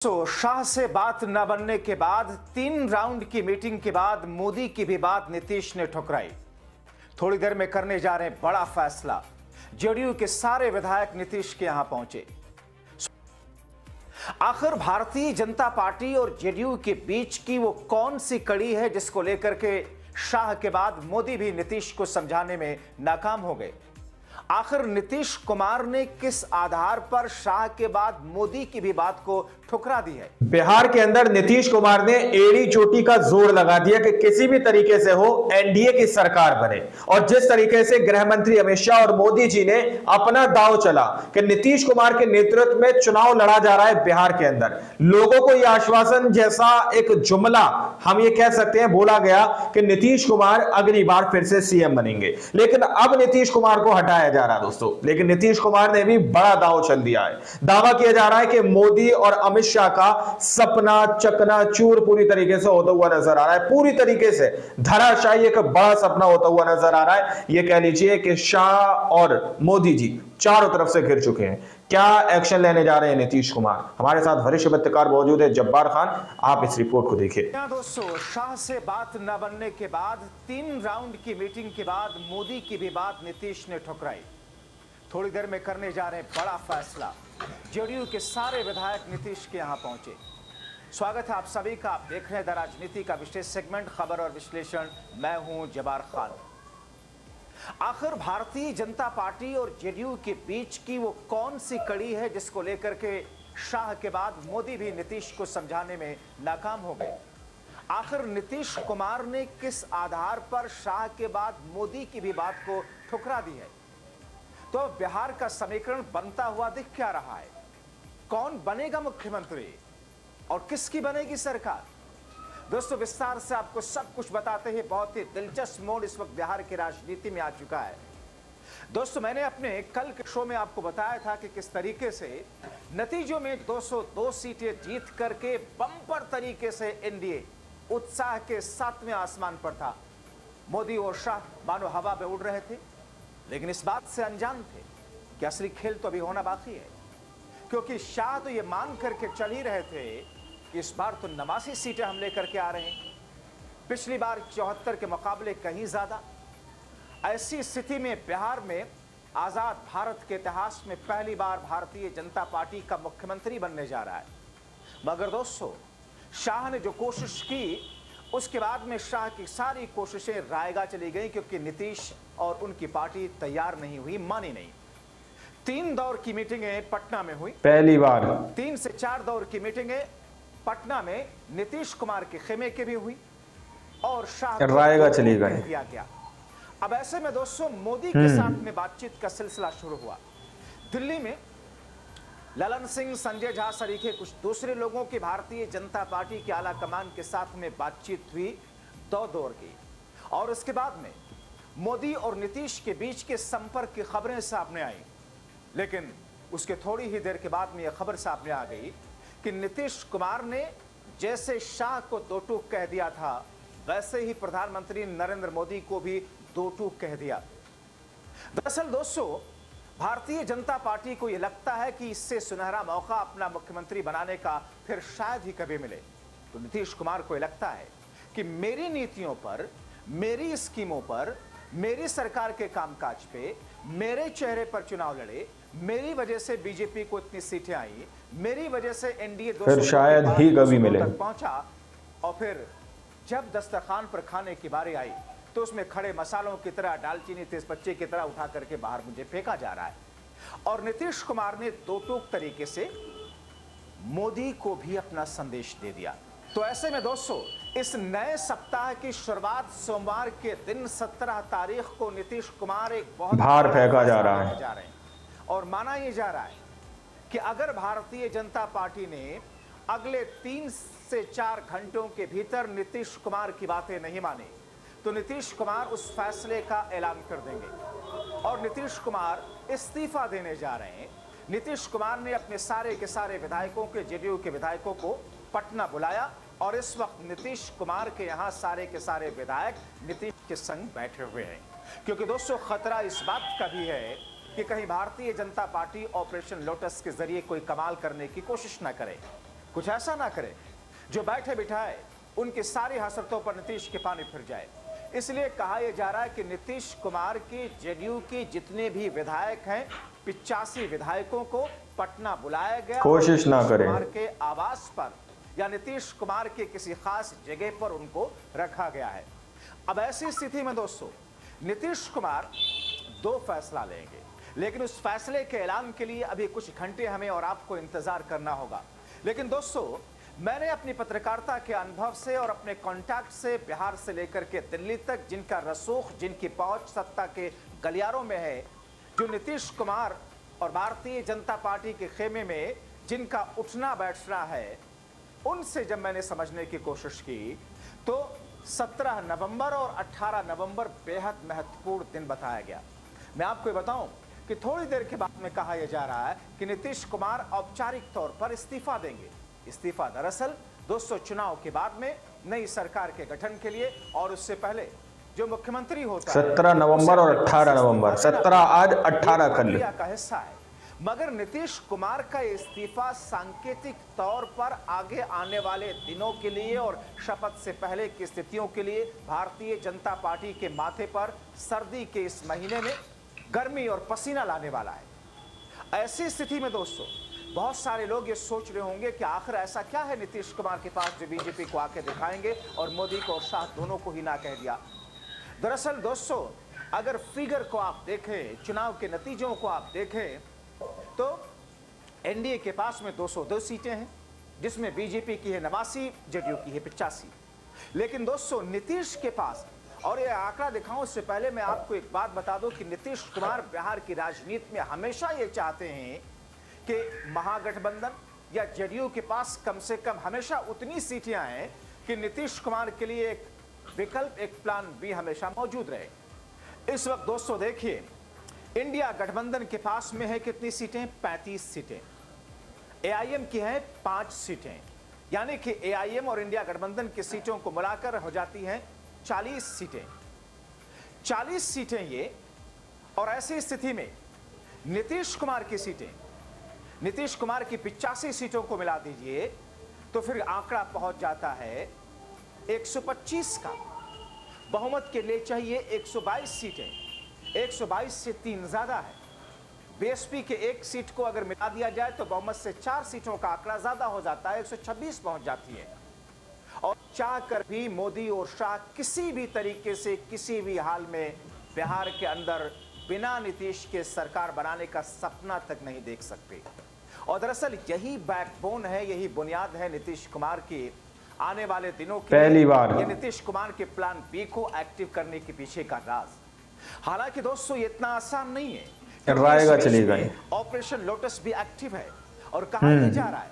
शाह से बात न बनने के बाद 3 राउंड की मीटिंग के बाद मोदी की भी बात नीतीश ने ठुकराई। थोड़ी देर में करने जा रहे बड़ा फैसला। जेडीयू के सारे विधायक नीतीश के यहां पहुंचे। आखिर भारतीय जनता पार्टी और जेडीयू के बीच की वो कौन सी कड़ी है जिसको लेकर के शाह के बाद मोदी भी नीतीश को समझाने में नाकाम हो गए। आखिर नीतीश कुमार ने किस आधार पर शाह के बाद मोदी की भी बात को ठुकरा दी है? बिहार के अंदर नीतीश कुमार ने एड़ी चोटी का जोर लगा दिया कि किसी भी तरीके से हो एनडीए की सरकार बने। और जिस तरीके से गृह मंत्री अमित शाह और मोदी जी ने अपना दांव चला कि नीतीश कुमार के नेतृत्व में चुनाव लड़ा जा रहा है बिहार के अंदर, लोगों को यह आश्वासन जैसा एक जुमला हम ये कह सकते हैं बोला गया कि नीतीश कुमार अगली बार फिर से सीएम बनेंगे। लेकिन अब नीतीश कुमार को हटाया जा रहा है दोस्तों। लेकिन नीतीश कुमार ने भी बड़ा दांव चल दिया है। दावा किया जा रहा है कि मोदी और अमित शाह का सपना चकनाचूर पूरी तरीके से होता हुआ नजर आ रहा है। पूरी तरीके से धराशायी एक बड़ा सपना होता हुआ नजर आ रहा है। यह कह लीजिए कि शाह और मोदी जी चारों तरफ से घिर चुके हैं। क्या एक्शन लेने जा रहे हैं नीतीश कुमार? हमारे साथ वरिष्ठ पत्रकार मौजूद है जब्बार खान, आप इस रिपोर्ट को देखिए। दोस्तों, शाह से बात न बनने के बाद 3 राउंड की मीटिंग के बाद मोदी की भी बात नीतीश ने ठुकराई। थोड़ी देर में करने जा रहे बड़ा फैसला। जेडीयू के सारे विधायक नीतीश के यहां पहुंचे। स्वागत है आप सभी का। आप देख रहे हैं द राजनीति का विशेष सेगमेंट खबर और विश्लेषण। मैं हूं जब्बार खान। आखिर भारतीय जनता पार्टी और जेडीयू के बीच की वो कौन सी कड़ी है जिसको लेकर के शाह के बाद मोदी भी नीतीश को समझाने में नाकाम हो गए? आखिर नीतीश कुमार ने किस आधार पर शाह के बाद मोदी की भी बात को ठुकरा दी है? तो बिहार का समीकरण बनता हुआ दिख क्या रहा है? कौन बनेगा मुख्यमंत्री और किसकी बनेगी सरकार? दोस्तों, विस्तार से आपको सब कुछ बताते हैं। बहुत ही दिलचस्प मोड़ इस वक्त बिहार की राजनीति में आ चुका है। दोस्तों, मैंने अपने कल के शो में आपको बताया था कि किस तरीके से नतीजों में 202 सीटें जीत करके बम्पर तरीके से एनडीए उत्साह के 7वें आसमान पर था। मोदी और शाह मानो हवा में उड़ रहे थे, लेकिन इस बात से अनजान थे कि असली खेल तो अभी होना बाकी है। क्योंकि शाह तो ये मान करके चल ही रहे थे कि इस बार तो 89 सीटें हम लेकर के आ रहे हैं, पिछली बार 74 के मुकाबले कहीं ज्यादा। ऐसी स्थिति में बिहार में आजाद भारत के इतिहास में पहली बार भारतीय जनता पार्टी का मुख्यमंत्री बनने जा रहा है। मगर दोस्तों, शाह ने जो कोशिश की उसके बाद में शाह की सारी कोशिशें रायगा चली गई, क्योंकि नीतीश और उनकी पार्टी तैयार नहीं हुई, मानी नहीं। 3 दौर की मीटिंगें पटना में हुई। पहली बार 3 से 4 दौर की मीटिंगें पटना में नीतीश कुमार के खेमे की भी हुई और शाह रायगा चली गई। दिया गया। अब ऐसे में दोस्तों, मोदी के साथ में बातचीत का सिलसिला शुरू हुआ। दिल्ली में ललन सिंह, संजय झा सरीखे कुछ दूसरे लोगों की भारतीय जनता पार्टी के आला कमान के साथ में बातचीत हुई 2 दौर की। और उसके बाद में मोदी और नीतीश के बीच के संपर्क की खबरें सामने आई। लेकिन उसके थोड़ी ही देर के बाद में यह खबर सामने आ गई कि नीतीश कुमार ने जैसे शाह को 2 टूक कह दिया था, वैसे ही प्रधानमंत्री नरेंद्र मोदी को भी 2 टूक कह दिया। दरअसल दोस्तों, भारतीय जनता पार्टी को यह लगता है कि इससे सुनहरा मौका अपना मुख्यमंत्री बनाने का फिर शायद ही कभी मिले। तो नीतीश कुमार को यह लगता है कि मेरी नीतियों पर, मेरी स्कीमों पर, मेरी सरकार के कामकाज पे, मेरे चेहरे पर चुनाव लड़े, मेरी वजह से बीजेपी को इतनी सीटें आई, मेरी वजह से एनडीए फिर शायद ही कभी मिले पहुंचा। और फिर जब दस्तरखान पर खाने की बारी आई तो उसमें खड़े मसालों की तरह, दालचीनी तेजपत्ते की तरह उठा करके बाहर मुझे फेंका जा रहा है। और नीतीश कुमार ने 2 टूक तरीके से मोदी को भी अपना संदेश दे दिया। तो ऐसे में दोस्तों, इस नए सप्ताह की शुरुआत सोमवार के दिन 17 तारीख को नीतीश कुमार एक बहुत बाहर फेंका जा रहा है। और माना यह जा रहा है कि अगर भारतीय जनता पार्टी ने अगले 3 से 4 घंटों के भीतर नीतीश कुमार की बातें नहीं मानी तो नीतीश कुमार उस फैसले का ऐलान कर देंगे और नीतीश कुमार इस्तीफा देने जा रहे हैं। नीतीश कुमार ने अपने सारे के सारे विधायकों के, जेडीयू के विधायकों को पटना बुलाया और इस वक्त नीतीश कुमार के यहां सारे के सारे विधायक नीतीश के संग बैठे हुए हैं। क्योंकि दोस्तों, खतरा इस बात का भी है कि कहीं Bharatiya Janata party operation lotus के जरिए कोई कमाल करने की कोशिश न करे। कुछ ऐसा ना करें जो बैठे बिठाए उनकी सारी हसरतों पर नीतीश के पानी फिर जाए। इसलिए कहा यह जा रहा है कि नीतीश कुमार की जेडीयू के जितने भी विधायक हैं 85 विधायकों को पटना बुलाया गया, कोशिश ना करें कुमार के आवास पर या नीतीश कुमार के किसी खास जगह पर उनको रखा गया है। अब ऐसी स्थिति में दोस्तों नीतीश कुमार दो फैसला लेंगे, लेकिन उस फैसले के ऐलान के लिए अभी कुछ घंटे हमें और आपको इंतजार करना होगा। लेकिन दोस्तों मैंने अपनी पत्रकारिता के अनुभव से और अपने कॉन्टैक्ट से बिहार से लेकर के दिल्ली तक जिनका रसूख, जिनकी पहुंच सत्ता के गलियारों में है, जो नीतीश कुमार और भारतीय जनता पार्टी के खेमे में जिनका उठना बैठना है, उनसे जब मैंने समझने की कोशिश की तो 17 नवंबर और 18 नवंबर बेहद महत्वपूर्ण दिन बताया गया। मैं आपको बताऊं कि थोड़ी देर के बाद में कहा यह जा रहा है कि नीतीश कुमार औपचारिक तौर पर इस्तीफा देंगे। इस्तीफा दरअसल दोस्तों चुनाव के बाद में नई सरकार के गठन के लिए और उससे पहले जो मुख्यमंत्री होता है 17 नवंबर और 18 नवंबर, 17 आज 18 कल का हिस्सा है। मगर नीतीश कुमार का इस्तीफा सांकेतिक तौर पर आगे आने वाले दिनों के लिए और शपथ से पहले की स्थितियों के लिए भारतीय जनता पार्टी के माथे पर सर्दी के इस महीने में गर्मी और पसीना लाने वाला है। ऐसी स्थिति में दोस्तों बहुत सारे लोग ये सोच रहे होंगे कि आखिर ऐसा क्या है नीतीश कुमार के पास जो बीजेपी को आके दिखाएंगे और मोदी को और शाह दोनों को ही ना कह दिया। दरअसल दोस्तों अगर फिगर को आप देखें, चुनाव के नतीजों को आप देखें तो एनडीए के पास में 202 सीटें हैं, जिसमें बीजेपी की है 89, जेडीयू की है 85। लेकिन दोस्तों नीतीश के पास, और ये आंकड़ा दिखाऊं उससे पहले मैं आपको एक बात बता दूं कि नीतीश कुमार बिहार की राजनीति में हमेशा ये चाहते हैं कि महागठबंधन या जेडीयू के पास कम से कम हमेशा उतनी सीटें आए कि नीतीश कुमार के लिए एक विकल्प, एक प्लान बी हमेशा मौजूद रहे। इस वक्त दोस्तों देखिए इंडिया गठबंधन के पास में है कितनी सीटें? 35 सीटें। एआईएम की हैं 5 सीटें, यानी कि एआईएम और इंडिया गठबंधन की सीटों को मिलाकर हो जाती हैं 40 सीटें। 40 सीटें ये, और ऐसी स्थिति में नीतीश कुमार की सीटें, नीतीश कुमार की 85 सीटों को मिला दीजिए तो फिर आंकड़ा पहुंच जाता है 125 का। बहुमत के लिए चाहिए 122 सीटें, 122 से 3 ज्यादा है। बीएसपी के एक सीट को अगर मिला दिया जाए तो बहुमत से 4 सीटों का आंकड़ा ज्यादा हो जाता है, 126 पहुंच जाती है। और चाह कर भी मोदी और शाह किसी भी तरीके से किसी भी हाल में बिहार के अंदर बिना नीतीश के सरकार बनाने का सपना तक नहीं देख सकते। और दरअसल यही बैकबोन है, यही बुनियाद है नीतीश कुमार की आने वाले दिनों के पहली बार ये नीतीश कुमार के प्लान बी को एक्टिव करने के पीछे का राज। हालांकि दोस्तों ये इतना आसान नहीं है। रायगा चलेगा। ऑपरेशन लोटस भी एक्टिव है और कहा यह जा रहा है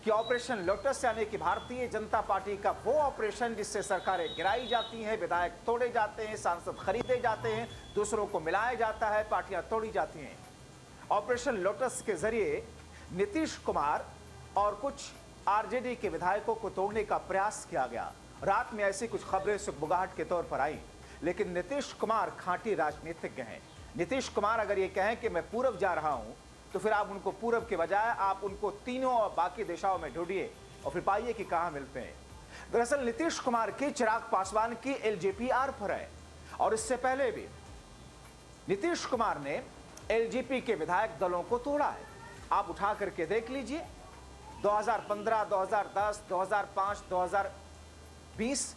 कि ऑपरेशन लोटस यानी कि भारतीय जनता पार्टी का वो ऑपरेशन जिससे सरकारें गिराई जाती हैं, विधायक तोड़े जाते हैं, सांसद खरीदे जाते हैं, दूसरों को मिलाया जाता है, पार्टियां तोड़ी जाती हैं। ऑपरेशन लोटस के जरिए नीतीश कुमार और कुछ आरजेडी के विधायकों को तोड़ने का प्रयास किया गया। रात में ऐसी कुछ खबरें सुगबुगाहट के तौर पर आई, लेकिन नीतीश कुमार खांटी राजनीतिज्ञ हैं। नीतीश कुमार अगर ये कहें कि मैं पूरब जा रहा हूं तो फिर आप उनको पूरब के बजाय आप उनको तीनों और बाकी दिशाओं में ढूंढिए और फिर पाइए कि कहां मिलते हैं। दरअसल नीतीश कुमार की चिराग पासवान की एलजेपी-आर पर है, और इससे पहले भी नीतीश कुमार ने एलजेपी के विधायक दलों को तोड़ा है। आप उठा करके देख लीजिए 2015, 2010, 2005, 2020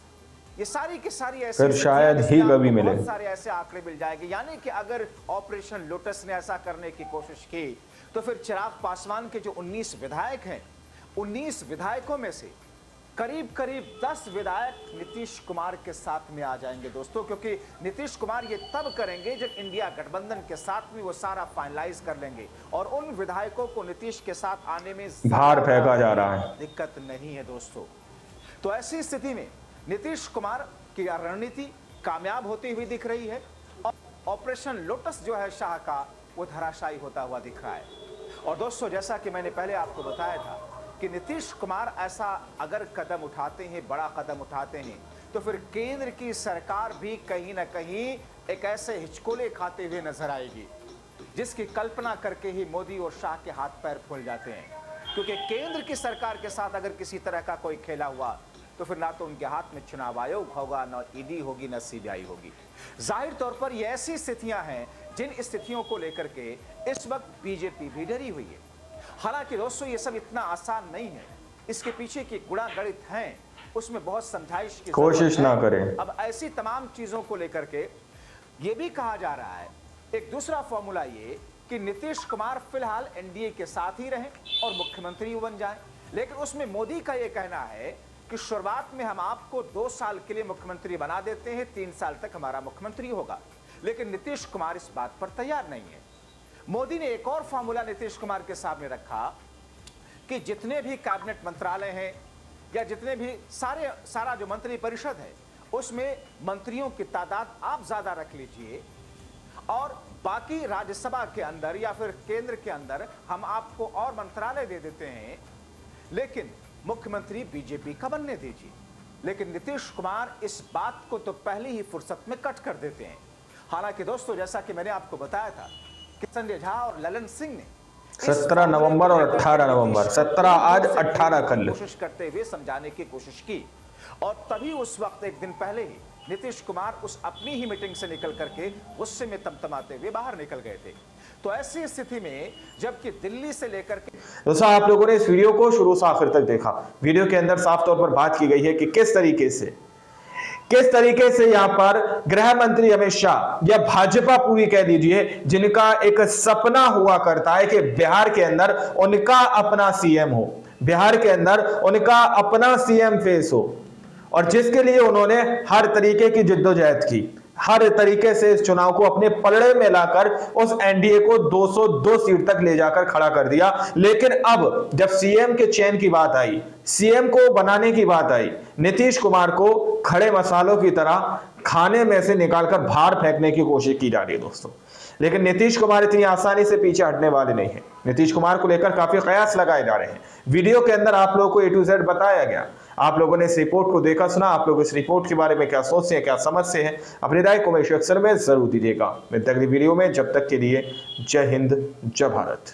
ये सारी की सारी ऐसे फिर शायद ही कभी मिले, बहुत सारे ऐसे आंकड़े मिल जाएंगे। यानी कि अगर ऑपरेशन लोटस ने ऐसा करने की कोशिश की तो फिर चिराग पासवान के जो 19 विधायक हैं, 19 विधायकों में से करीब करीब 10 विधायक नीतीश कुमार के साथ में आ जाएंगे दोस्तों, क्योंकि नीतीश कुमार ये तब करेंगे जब इंडिया गठबंधन के साथ में वो सारा फाइनलाइज कर लेंगे, और उन विधायकों को नीतीश के साथ आने में भार फेंका जा रहा है, दिक्कत नहीं है दोस्तों। तो ऐसी स्थिति में नीतीश कुमार की रणनीति कामयाब होती हुई दिख रही है और ऑपरेशन लोटस जो है शाह का वो धराशायी होता हुआ दिख रहा है। और दोस्तों जैसा कि मैंने पहले आपको बताया था कि नीतीश कुमार ऐसा अगर कदम उठाते हैं, बड़ा कदम उठाते हैं, तो फिर केंद्र की सरकार भी कहीं ना कहीं एक ऐसे हिचकोले खाते हुए नजर आएगी जिसकी कल्पना करके ही मोदी और शाह के हाथ पैर फूल जाते हैं। क्योंकि केंद्र की सरकार के साथ अगर किसी तरह का कोई खेला हुआ तो फिर ना तो उनके हाथ में चुनाव आयोग होगा, ना ईडी होगी, ना सीबीआई होगी। जाहिर तौर पर ये ऐसी स्थितियां हैं जिन स्थितियों को लेकर के इस वक्त बीजेपी भी डरी हुई है। हालांकि दोस्तों ये सब इतना आसान नहीं है, इसके पीछे की गुणा गणित हैं, उसमें बहुत समझाइश की कोशिश ना करें। अब ऐसी तमाम चीजों को लेकर के ये भी कहा जा रहा है, एक दूसरा फॉर्मूला ये कि नीतीश कुमार फिलहाल एनडीए के साथ ही रहें और मुख्यमंत्री बन जाएं, लेकिन उसमें मोदी का ये कहना है कि शुरुआत में हम आपको 2 साल के लिए मुख्यमंत्री बना देते हैं, 3 साल तक हमारा मुख्यमंत्री होगा। लेकिन नीतीश कुमार इस बात पर तैयार नहीं है। मोदी ने एक और फॉर्मूला नीतीश कुमार के सामने रखा कि जितने भी कैबिनेट मंत्रालय हैं या जितने भी सारा जो मंत्री परिषद है उसमें मंत्रियों की तादाद आप ज्यादा रख लीजिए और बाकी राज्यसभा के अंदर या फिर केंद्र के अंदर हम आपको और मंत्रालय दे देते हैं, लेकिन मुख्यमंत्री बीजेपी का बनने दीजिए। लेकिन नीतीश कुमार इस बात को तो पहले ही फुर्सत में कट कर देते हैं। हालांकि दोस्तों जैसा कि मैंने आपको बताया था कि संजय झा और ललन सिंह ने 17 नवंबर और 18 नवंबर, 17 आज 18 कल कोशिश करते हुए समझाने की कोशिश की और तभी उस वक्त एक दिन पहले ही नीतीश कुमार उस अपनी ही मीटिंग से निकल करके गुस्से में तमतमाते हुए बाहर निकल गए थे। तो ऐसी स्थिति में जबकि दिल्ली से लेकर के दोस्तों आप लोगों ने इस वीडियो को शुरू से आखिर तक देखा। वीडियो के अंदर साफ तौर पर बात की गई है कि किस तरीके से यहां पर गृह मंत्री अमित शाह या भाजपा पूरी कह दीजिए, जिनका एक सपना हुआ करता है कि बिहार के अंदर उनका अपना सीएम हो, बिहार के अंदर उनका अपना सीएम फेस हो, और जिसके लिए उन्होंने हर तरीके की जिद्दोजहद की, हर तरीके से इस चुनाव को अपने पलड़े में लाकर उस एनडीए को 202 सीट तक ले जाकर खड़ा कर दिया। लेकिन अब जब सीएम के चयन की बात आई, सीएम को बनाने की बात आई, नीतीश कुमार को खड़े मसालों की तरह खाने में से निकालकर बाहर फेंकने की कोशिश की जा रही है दोस्तों। लेकिन नीतीश कुमार इतनी आसानी से पीछे हटने वाले नहीं हैं। नीतीश कुमार को लेकर काफी कयास लगाए जा रहे हैं। वीडियो के अंदर आप लोगों को A to Z बताया गया। आप लोगों ने इस रिपोर्ट को देखा सुना, आप लोग इस रिपोर्ट के बारे में क्या सोचते हैं, क्या समझते हैं, अपनी राय कमेंट सेक्शन में जरूर दीजिएगा। मिलते हैं अगली वीडियो में, जब तक के लिए जय हिंद, जय भारत।